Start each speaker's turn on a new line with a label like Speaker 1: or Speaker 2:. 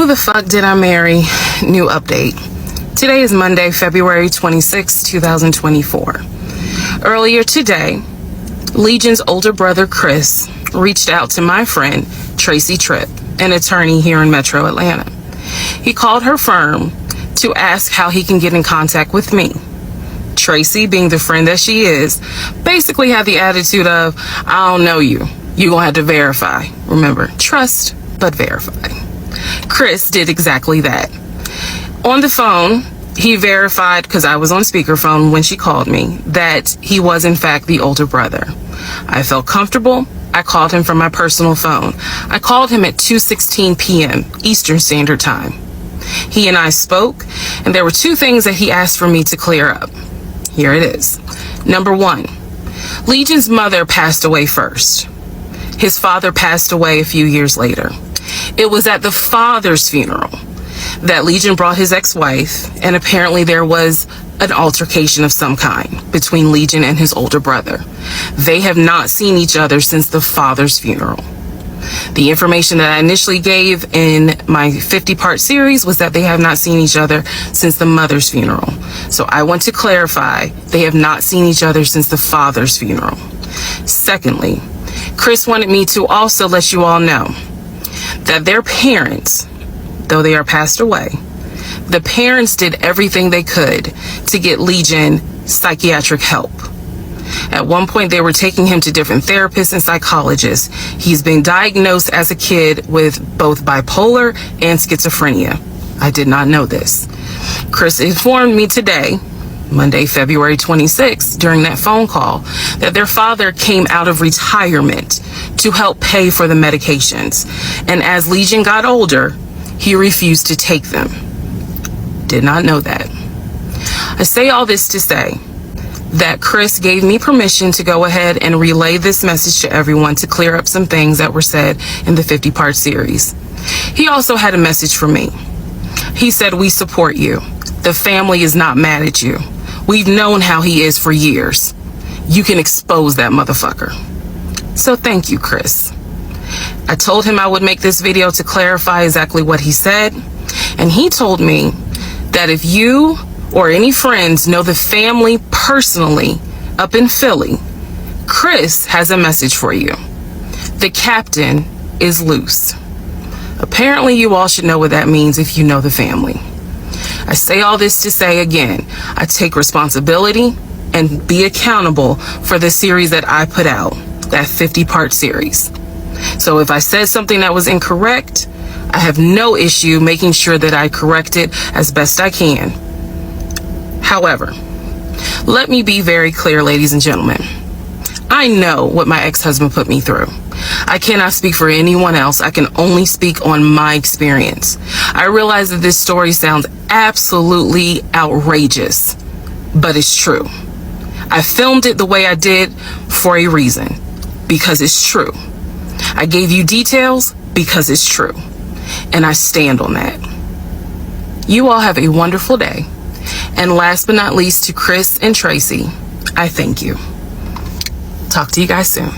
Speaker 1: the fuck did I marry? New update. Today is Monday, February 26, 2024. Earlier today, Legion's older brother, Chris, reached out to my friend, Tracy Tripp, an attorney here in Metro Atlanta. He called her firm to ask how he can get in contact with me. Tracy, being the friend that she is, basically had the attitude of, I don't know you. You're gonna have to verify. Remember, trust, but verify. Chris did exactly that. On the phone, he verified, because I was on speakerphone when she called me, that he was in fact the older brother. I felt comfortable. I called him from my personal phone. I called him at 2:16 p.m. Eastern Standard Time. He and I spoke, and there were two things that he asked for me to clear up. Here it is. Number one, Legion's mother passed away first. His father passed away a few years later. It was at the father's funeral that Legion brought his ex-wife, and apparently there was an altercation of some kind between Legion and his older brother. They have not seen each other since the father's funeral. The information that I initially gave in my 50-part series was that they have not seen each other since the mother's funeral. So I want to clarify, they have not seen each other since the father's funeral. Secondly, Chris wanted me to also let you all know that their parents, though they are passed away, the parents did everything they could to get Legion psychiatric help. At one point, they were taking him to different therapists and psychologists. He's been diagnosed as a kid with both bipolar and schizophrenia. I did not know this. Chris informed me today, Monday, February 26th, during that phone call, that their father came out of retirement to help pay for the medications. And as Legion got older, he refused to take them. Did not know that. I say all this to say that Chris gave me permission to go ahead and relay this message to everyone to clear up some things that were said in the 50-part series. He also had a message for me. He said, we support you. The family is not mad at you. We've known how he is for years. You can expose that motherfucker. So thank you, Chris. I told him I would make this video to clarify exactly what he said. And he told me that if you or any friends know the family personally up in Philly, Chris has a message for you. The captain is loose. Apparently you all should know what that means if you know the family. I say all this to say again, I take responsibility and be accountable for the series that I put out, that 50-part series. So if I said something that was incorrect, I have no issue making sure that I correct it as best I can. However, let me be very clear, ladies and gentlemen. I know what my ex-husband put me through. I cannot speak for anyone else. I can only speak on my experience. I realize that this story sounds absolutely outrageous, but it's true. I filmed it the way I did for a reason, because it's true. I gave you details because it's true, and I stand on that. You all have a wonderful day. And last but not least, to Chris and Tracy, I thank you. Talk to you guys soon.